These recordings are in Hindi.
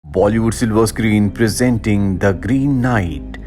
Bollywood silver screen presenting the green night.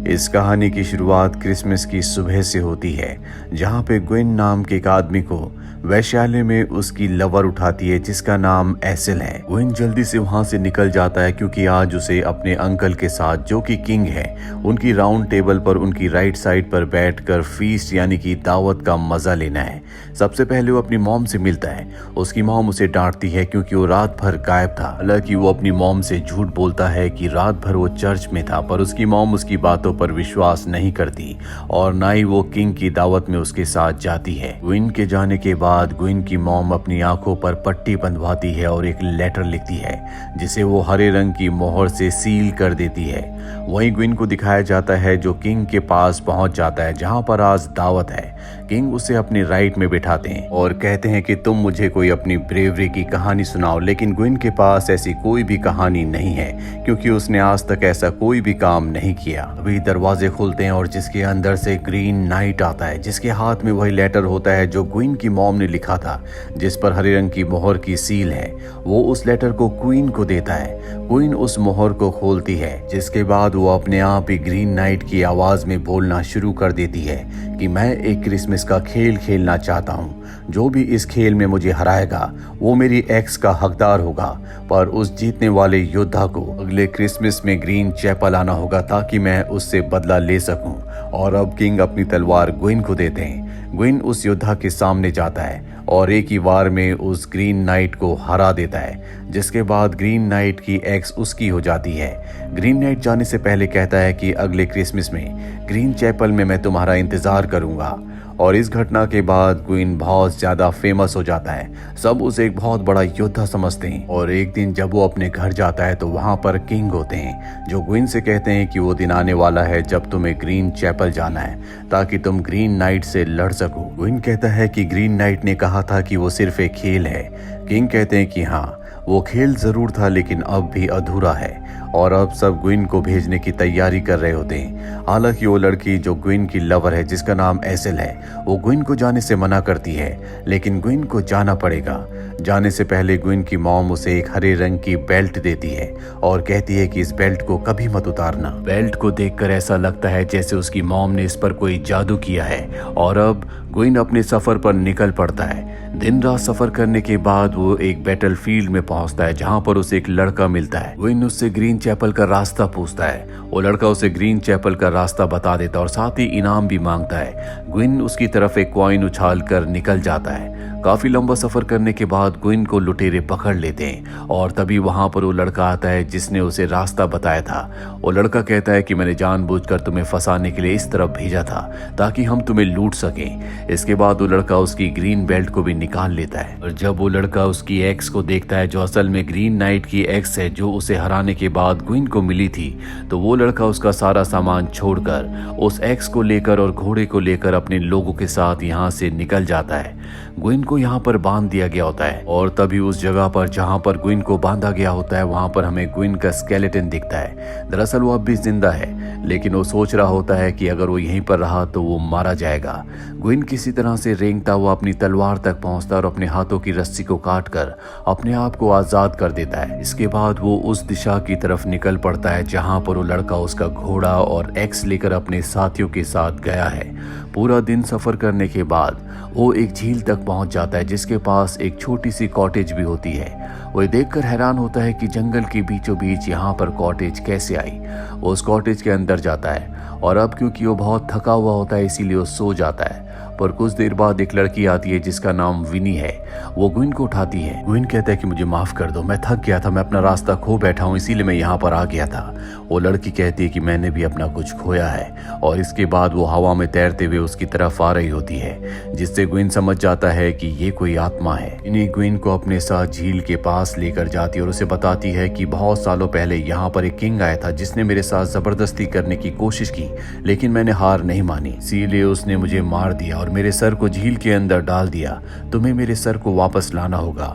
इस कहानी की शुरुआत क्रिसमस की सुबह से होती है, जहां पे ग्वेन नाम के एक आदमी को वैश्यालय में उसकी लवर उठाती है जिसका नाम एसेल है। ग्वेन जल्दी से वहां से निकल जाता है क्योंकि आज उसे अपने अंकल के साथ, जो कि किंग है, उनकी राउंड टेबल पर उनकी राइट साइड पर बैठकर फीस्ट यानी कि दावत का मजा लेना है। सबसे पहले वो अपनी मॉम से मिलता है। उसकी मॉम उसे डांटती है क्योंकि वो रात भर गायब था। हालांकि वो अपनी मॉम से झूठ बोलता है कि रात भर वो चर्च में था, पर उसकी मॉम उसकी बातों पर विश्वास नहीं करती और ना ही वो किंग की दावत में उसके साथ जाती है। ग्वेन के जाने के बाद ग्वेन की मॉम अपनी आंखों पर पट्टी बंधवाती है और एक लेटर लिखती है जिसे वो हरे रंग की मोहर से सील कर देती है। वहीं ग्वेन को दिखाया जाता है जो किंग के पास पहुंच जाता है जहां पर आज दावत है। किंग उसे अपनी राइट में बिठाते हैं और कहते हैं कि तुम मुझे कोई अपनी ब्रेवरी की कहानी सुनाओ, लेकिन ग्वेन के पास ऐसी कोई भी कहानी नहीं है क्योंकि उसने आज तक ऐसा कोई भी काम नहीं किया। अभी दरवाजे खुलते हैं और जिसके अंदर से ग्रीन नाइट आता है, जिसके हाथ में वही लेटर होता है जो ग्वेन की मॉम ने लिखा था, जिस पर हरे रंग की मोहर की सील है। वो उस लेटर को क्वीन को देता है। क्वीन उस मोहर को खोलती है, जिसके बाद वो अपने आप ही ग्रीन नाइट की आवाज में बोलना शुरू कर देती है कि मैं एक क्रिसमस का खेल खेलना चाहता हूँ। जो भी इस खेल में मुझे हराएगा वो मेरी एक्स का हकदार होगा, पर उस जीतने वाले योद्धा को अगले क्रिसमस में ग्रीन चैपल आना होगा ताकि मैं उससे बदला ले सकूं। और अब किंग अपनी तलवार ग्वेन को देते हैं। ग्वेन उस योद्धा के सामने जाता है और एक ही वार में उस ग्रीन नाइट को हरा देता है, जिसके बाद ग्रीन नाइट की एक्स उसकी हो जाती है। ग्रीन नाइट जाने से पहले कहता है कि अगले क्रिसमस में ग्रीन चैपल में मैं तुम्हारा इंतजार करूंगा। और इस घटना के बाद ग्वेन बहुत ज्यादा फेमस हो जाता है। सब उसे एक बहुत बड़ा योद्धा समझते हैं और एक दिन जब वो अपने घर जाता है तो वहां पर किंग होते हैं जो ग्वेन से कहते हैं कि वो दिन आने वाला है जब तुम्हें ग्रीन चैपल जाना है ताकि तुम ग्रीन नाइट से लड़ सको। ग्वेन कहता है कि ग्रीन नाइट ने कहा था कि वो सिर्फ एक खेल है। किंग कहते हैं कि हाँ, वो खेल जरूर था लेकिन अब भी अधूरा है। और अब सब ग्वेन को भेजने की तैयारी कर रहे होते हैं। हालांकि वो लड़की जो ग्वेन की लवर है, जिसका नाम एसेल है, वो ग्वेन को जाने से मना करती है, लेकिन ग्वेन को जाना पड़ेगा। जाने से पहले ग्वेन की मॉम उसे एक हरे रंग की बेल्ट देती है और कहती है कि इस बेल्ट को कभी मत उतारना। बेल्ट को देखकर ऐसा लगता है जैसे उसकी मॉम ने इस पर कोई जादू किया है। और अब ग्वेन अपने सफर पर निकल पड़ता है। दिन रात सफर करने के बाद वो एक बैटल फील्ड में पहुंचता है जहां पर उसे एक लड़का मिलता है। ग्वेन उससे ग्रीन चैपल का रास्ता पूछता है। वो लड़का उसे ग्रीन चैपल का रास्ता बता देता है और साथ ही इनाम भी मांगता है। ग्वेन उसकी तरफ एक कॉइन उछाल कर निकल जाता है। काफी लंबा सफर करने के बाद ग्वेन को लुटेरे पकड़ लेते हैं और तभी वहां पर वो लड़का आता है जिसने उसे रास्ता बताया था। वो लड़का कहता है कि मैंने जानबूझकर तुम्हें फंसाने के लिए इस तरफ भेजा था ताकि हम तुम्हें लूट सकें। इसके बाद वो लड़का उसकी ग्रीन बेल्ट को भी निकाल लेता है। और जब वो लड़का उसकी एक्स को देखता है जो असल में ग्रीन नाइट की एक्स है, जो उसे हराने के बाद ग्वेन को मिली थी, तो वो लड़का उसका सारा सामान छोड़कर उस एक्स को लेकर और घोड़े को लेकर अपने लोगों के साथ यहाँ से निकल जाता है। ग्वेन को यहाँ पर बांध दिया गया होता है और तभी उस जगह पर जहाँ पर ग्वेन को बांधा गया होता है वहां पर हमें ग्वेन का स्केलेटन दिखता है। दरअसल वो अब भी जिंदा है, लेकिन वो सोच रहा होता है कि अगर वो यहीं पर रहा तो वो मारा जाएगा। ग्वेन किसी तरह से रेंगता हुआ अपनी तलवार तक पहुंचता है और अपने हाथों की रस्सी को काटकर अपने आप को आजाद कर देता है। इसके बाद वो उस दिशा की तरफ निकल पड़ता है जहां पर वो लड़का उसका घोड़ा और एक्स लेकर अपने साथियों के साथ गया है। पूरा दिन सफर करने के बाद वो एक झील तक पहुंच जाता है जिसके पास एक छोटी सी कॉटेज भी होती है। वो देखकर हैरान होता है कि जंगल के बीचों बीच यहाँ पर कॉटेज कैसे आई। वो उस कॉटेज के अंदर जाता है और अब क्योंकि वो बहुत थका हुआ होता है इसीलिए वो सो जाता है। पर कुछ देर बाद एक लड़की आती है जिसका नाम विनी है। वो ग्वेन को उठाती है। ग्वेन कहता है कि मुझे माफ कर दो, मैं थक गया था, मैं अपना रास्ता खो बैठा हूँ, इसीलिए मैं यहाँ पर आ गया था। वो लड़की कहती है कि मैंने भी अपना कुछ खोया है और इसके बाद वो हवा में तैरते हुए उसकी तरफ आ रही होती है, जिससे ग्वेन समझ जाता है कि ये कोई आत्मा है। इन्हीं ग्वेन को अपने साथ झील के पास लेकर जाती है और उसे बताती है कि बहुत सालों पहले यहाँ पर एक किंग आया था जिसने मेरे साथ जबरदस्ती करने की कोशिश की, लेकिन मैंने हार नहीं मानी, इसीलिए उसने मुझे मार दिया और और मेरे सर को झील के अंदर डाल दिया। तुम्हें मेरे सर को वापस लाना होगा।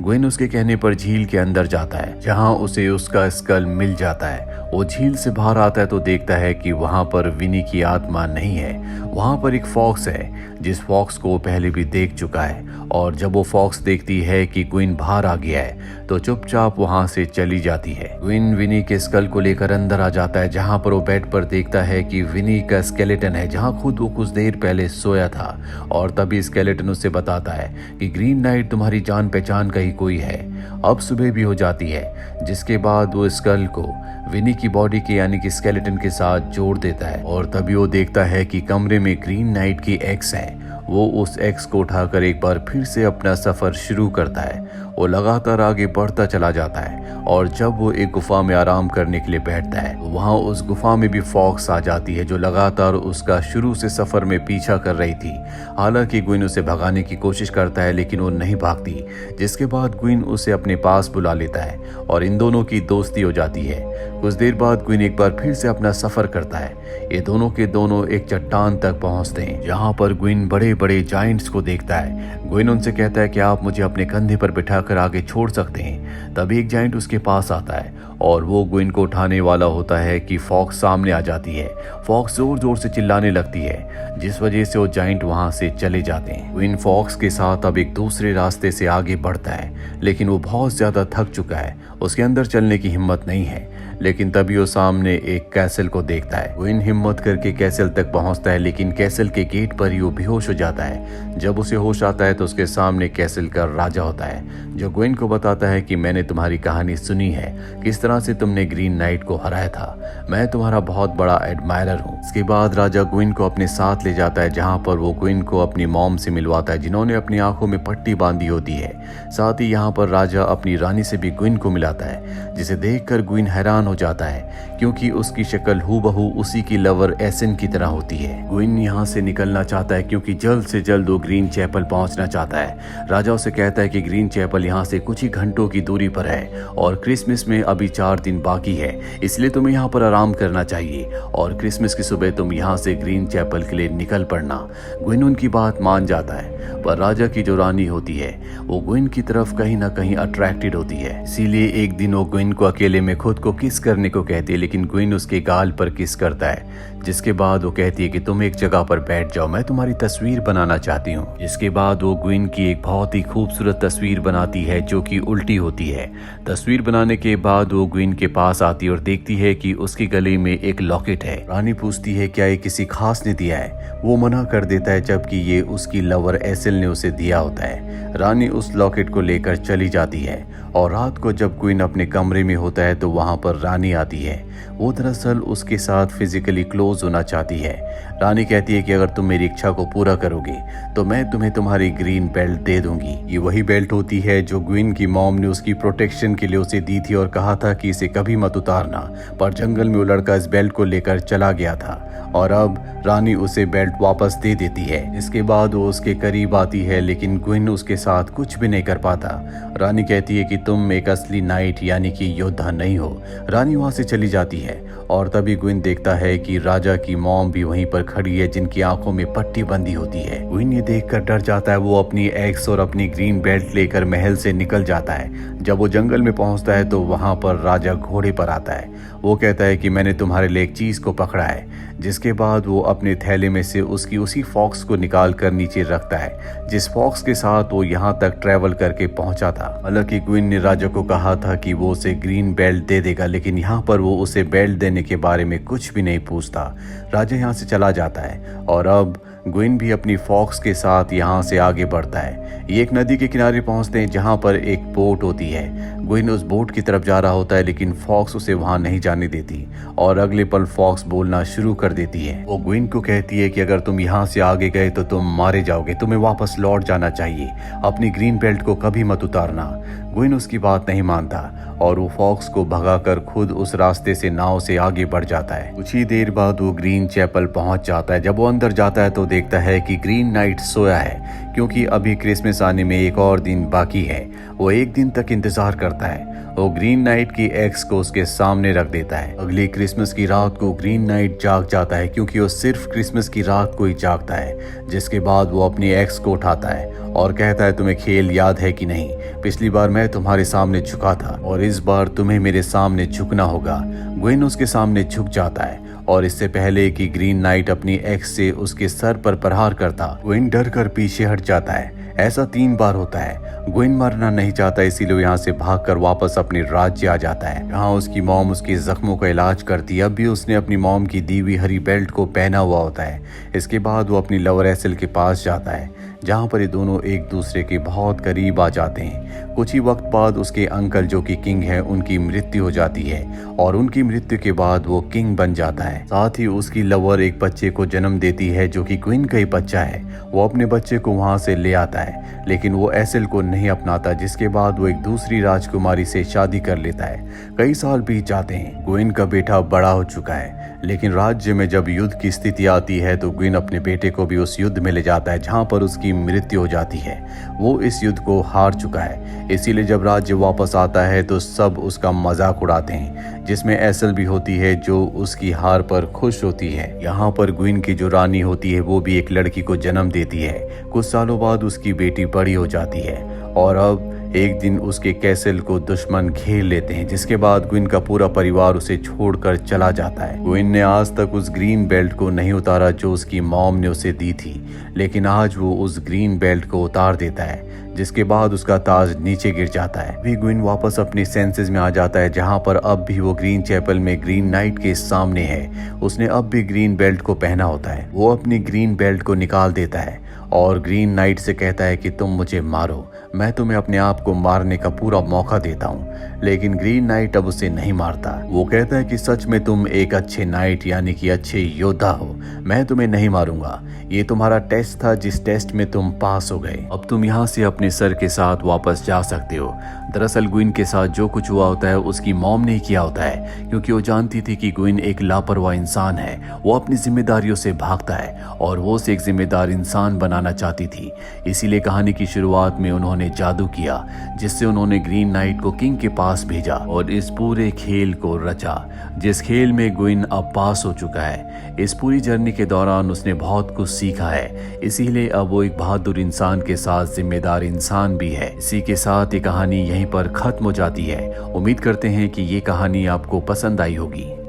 ग्वेन उसके कहने पर झील के अंदर जाता है, जहां उसे उसका स्कल मिल जाता है। वो झील से बाहर आता है तो देखता है कि वहां पर विनी की आत्मा नहीं है, वहां पर एक फॉक्स है, जिस फॉक्स को वो पहले भी देख चुका है। और जब वो फॉक्स देखती है कि ग्वेन बाहर आ गया है तो चुपचाप वहां से चली जाती है। ग्वेन विनी के स्कल को लेकर अंदर आ जाता है, जहां पर वो बेड पर देखता है कि विनी का स्केलेटन है, जहां खुद वो कुछ देर पहले सोया था। और तभी स्केलेटन उससे बताता है कि ग्रीन नाइट तुम्हारी जान पहचान का ही कोई है। अब सुबह भी हो जाती है, जिसके बाद वो स्कल को विनी की बॉडी के यानी कि स्केलेटन के साथ जोड़ देता है। और तभी वो देखता है कि कमरे में ग्रीन नाइट की एक्स है। वो उस एक्स को उठाकर एक बार फिर से अपना सफर शुरू करता है। वो लगातार आगे बढ़ता चला जाता है और जब वो एक गुफा में आराम करने के लिए बैठता है, वहां उस गुफा में भी फॉक्स आ जाती है, जो लगातार उसका शुरू से सफर में पीछा कर रही थी। हालांकि ग्वेन उसे भगाने की कोशिश करता है लेकिन वो नहीं भागती, जिसके बाद ग्वेन उसे अपने पास बुला लेता है और इन दोनों की दोस्ती हो जाती है। कुछ देर बाद ग्वेन एक बार फिर से अपना सफर करता है। ये दोनों के दोनों एक चट्टान तक पहुंचते हैं, जहां पर ग्वेन बड़े बड़े जायंट्स को देखता है। ग्वेन उनसे कहता है कि आप मुझे अपने कंधे पर बिठाकर आगे छोड़ सकते हैं। तभी एक जायंट उसके पास आता है और वो ग्वेन को उठाने वाला होता है कि फॉक्स सामने आ जाती है। फॉक्स जोर जोर से चिल्लाने लगती है, जिस वजह से वो जायंट वहां से चले जाते हैं। ग्वेन फॉक्स के साथ अब एक दूसरे रास्ते से आगे बढ़ता है, लेकिन वो बहुत ज्यादा थक चुका है, उसके अंदर चलने की हिम्मत नहीं है। लेकिन तभी वो सामने एक कैसल को देखता है। ग्वेन हिम्मत करके कैसल तक पहुंचता है, लेकिन कैसल के गेट पर ही वो बेहोश हो जाता है। जब उसे होश आता है तो उसके सामने कैसल का राजा होता है, जो ग्वेन को बताता है कि मैंने तुम्हारी कहानी सुनी है, किस तरह से तुमने ग्रीन नाइट को हराया था। मैं तुम्हारा बहुत बड़ा एडमायरर हूँ। इसके बाद राजा ग्वेन को अपने साथ ले जाता है, जहाँ पर वो ग्वेन को अपनी मॉम से मिलवाता है, जिन्होंने अपनी आंखों में पट्टी बांधी होती है। साथ ही यहाँ पर राजा अपनी रानी से भी ग्वेन को मिलाता है, जिसे देखकर ग्वेन हैरान हो जाता है, क्योंकि उसकी शक्ल हूबहू उसी की लवर एसन की तरह होती है। ग्वेन यहाँ से निकलना चाहता है, क्योंकि जल्द से जल्द वो ग्रीन चैपल पहुंचना चाहता है। राजा उसे कहता है कि ग्रीन चैपल यहाँ से कुछ ही घंटों की दूरी पर है और क्रिसमस में अभी 4 दिन बाकी है, इसलिए तुम्हें यहाँ पर आराम करना चाहिए और क्रिसमस की सुबह तुम यहाँ से ग्रीन चैपल के लिए निकल पड़ना। ग्वेन उनकी बात मान जाता है, पर राजा की जो रानी होती है वो ग्वेन की तरफ कहीं ना कहीं अट्रैक्टेड होती है। इसीलिए एक दिन वो ग्वेन को अकेले में खुद को किस करने को कहती है, लेकिन ग्वेन उसके गाल पर किस करता है, जिसके बाद वो कहती है कि तुम एक जगह पर बैठ जाओ, मैं तुम्हारी तस्वीर बनाना चाहती हूँ। इसके बाद वो ग्वेन की एक बहुत ही खूबसूरत तस्वीर बनाती है, जो कि उल्टी होती है। तस्वीर बनाने के बाद वो ग्वेन के पास आती है और देखती है कि उसके गले में एक लॉकेट है। रानी पूछती है क्या ये किसी खास ने दिया है। वो मना कर देता है, जबकि ये उसकी लवर एसेल ने उसे दिया होता है। रानी उस लॉकेट को लेकर चली जाती है और रात को जब ग्वेन अपने कमरे में होता है तो वहां पर रानी आती है। वो दरअसल उसके साथ फिजिकली क्लोज होना चाहती है। रानी कहती है कि अगर तुम मेरी इच्छा को पूरा करोगे तो मैं तुम्हें तुम्हारी ग्रीन बेल्ट दे दूंगी। ये वही बेल्ट होती है जो ग्वेन की मॉम ने उसकी प्रोटेक्शन के लिए उसे दी थी और कहा था कि इसे कभी मत उतारना, पर जंगल में वो लड़का इस बेल्ट को लेकर चला गया था और अब रानी उसे बेल्ट वापस दे देती है। इसके बाद वो उसके करीब आती है, लेकिन ग्वेन उसके साथ कुछ भी नहीं कर पाता। रानी कहती है कि तुम एक असली नाइट यानी कि योद्धा नहीं हो। रानी वहां से चली जाती है और तभी ग्वेन देखता है कि राजा की मॉम भी वहीं पर खड़ी है, जिनकी आंखों में पट्टी बंधी होती है। ग्वेन ये देखकर डर जाता है। वो अपनी एक्स और अपनी ग्रीन बेल्ट लेकर महल से निकल जाता है। जब वो जंगल में पहुंचता है तो वहां पर राजा घोड़े पर आता है। वो कहता है कि मैंने तुम्हारे लिए एक चीज को पकड़ा है, जिसके बाद वो अपने थैले में से उसकी उसी फॉक्स को निकाल कर नीचे रखता है, जिस फॉक्स के साथ वो यहाँ तक ट्रेवल करके पहुंचा था। हालांकि ग्वेन ने राजा को कहा था कि वो उसे ग्रीन बेल्ट दे देगा, लेकिन यहाँ पर वो उसे बेल्ट देने के बारे में कुछ भी नहीं पूछता। राजा यहाँ से चला जाता है और अब ग्वेन भी अपनी फॉक्स के साथ यहाँ से आगे बढ़ता है। ये एक नदी के किनारे पहुंचते हैं, जहाँ पर एक बोट होती है। ग्वेन उस बोट की तरफ जा रहा होता है, लेकिन फॉक्स उसे वहां नहीं जाने देती और अगले पल फॉक्स बोलना शुरू कर देती है। वो ग्वेन को कहती है कि अगर तुम यहाँ से आगे गए तो तुम मारे जाओगे, तुम्हें वापस लौट जाना चाहिए, अपनी ग्रीन बेल्ट को कभी मत उतारना। ग्वेन उसकी बात नहीं मानता और वो फॉक्स को भगाकर खुद उस रास्ते से नाव से आगे बढ़ जाता है। कुछ ही देर बाद वो ग्रीन चैपल पहुंच जाता है। जब वो अंदर जाता है तो देखता है कि ग्रीन नाइट सोया है, क्योंकि अभी क्रिसमस आने में एक और दिन बाकी है। वो एक दिन तक इंतजार करता करता है। वो ग्रीन नाइट की एक्स को उसके सामने रख देता है। अगली क्रिसमस की रात को ग्रीन नाइट जाग जाता है, क्योंकि वो सिर्फ क्रिसमस की रात को ही जागता है। जिसके बाद वो अपनी एक्स को उठाता है और कहता है, तुम्हें खेल याद है कि नहीं? पिछली बार मैं तुम्हारे सामने झुका था और इस बार तुम्हें मेरे सामने झुकना होगा। ग्वेन उसके सामने झुक जाता है और इससे पहले कि ग्रीन नाइट अपनी एक्स से उसके सर पर प्रहार करता, ग्वेन डर कर पीछे हट जाता है। ऐसा 3 बार होता है। ग्वेन मरना नहीं चाहता, इसीलिए यहाँ से भागकर वापस अपने राज्य आ जाता है। यहाँ उसकी मॉम उसके जख्मों का इलाज करती है। अब भी उसने अपनी मॉम की दी हुई हरी बेल्ट को पहना हुआ होता है। इसके बाद वो अपनी लवर एसेल के पास जाता है, जहाँ पर ये दोनों एक दूसरे के बहुत करीब आ जाते हैं। कुछ ही वक्त बाद उसके अंकल जो कि किंग है, उनकी मृत्यु हो जाती है और उनकी मृत्यु के बाद वो किंग बन जाता है। साथ ही उसकी लवर एक बच्चे को जन्म देती है जो कि क्वीन का ही बच्चा है। वो अपने बच्चे को वहां से ले आता है, लेकिन वो एसेल को नहीं अपनाता, जिसके बाद वो एक दूसरी राजकुमारी से शादी कर लेता है। कई साल बीत जाते हैं। ग्वेन का बेटा बड़ा हो चुका है, लेकिन राज्य में जब युद्ध की स्थिति आती है तो ग्वेन अपने बेटे को भी उस युद्ध में ले जाता है, जहां पर उसकी मृत्यु हो जाती है। वो इस युद्ध को हार चुका है, इसीलिए जब राज्य वापस आता है तो सब उसका मजाक उड़ाते हैं, जिसमें एसेल भी होती है जो उसकी हार पर खुश होती है। यहाँ पर ग्वेन की जो रानी होती है वो भी एक लड़की को जन्म देती है। कुछ सालों बाद उसकी बेटी बड़ी हो जाती है और अब एक दिन उसके कैसल को दुश्मन घेर लेते हैं, जिसके बाद ग्वेन का पूरा परिवार उसे छोड़कर चला जाता है। ग्वेन ने आज तक उस ग्रीन बेल्ट को नहीं उतारा जो उसकी मॉम ने उसे दी थी, लेकिन आज वो उस ग्रीन बेल्ट को उतार देता है, जिसके बाद उसका ताज नीचे गिर जाता है। भी ग्वेन वापस अपनी सेंसेस में आ जाता है, जहां पर अब भी वो ग्रीन चैपल में ग्रीन नाइट के सामने है। उसने अब भी ग्रीन बेल्ट को पहना होता है। वो अपनी ग्रीन बेल्ट को निकाल देता है और ग्रीन नाइट से कहता है कि तुम मुझे मारो, मैं तुम्हें अपने आप को मारने का पूरा मौका देता हूँ। लेकिन ग्रीन नाइट अब उसे नहीं मारता। वो कहता है कि सच में तुम एक अच्छे नाइट यानी कि अच्छे योद्धा हो, मैं तुम्हें नहीं मारूंगा। ये तुम्हारा टेस्ट था, जिस टेस्ट में तुम पास हो गए। अब तुम यहाँ से अपने सर के साथ वापस जा सकते हो। दरअसल ग्वेन के साथ जो कुछ हुआ होता है उसकी मॉम ने ही किया होता है, क्योंकि वो जानती थी कि ग्वेन एक लापरवाह इंसान है। वो अपनी जिम्मेदारियों से भागता है और वो उसे एक जिम्मेदार इंसान बनाना चाहती थी। इसीलिए कहानी की शुरुआत में उन्होंने जादू किया, जिससे उन्होंने ग्रीन नाइट को किंग के पास भेजा और इस पूरे खेल को रचा, जिस खेल में ग्वेन अब पास हो चुका है। इस पूरी जर्नी के दौरान उसने बहुत कुछ सीखा है, इसीलिए अब वो एक बहादुर इंसान के साथ जिम्मेदार इंसान भी है। इसी के साथ ये कहानी यहीं पर खत्म हो जाती है। उम्मीद करते हैं कि ये कहानी आपको पसंद आई होगी।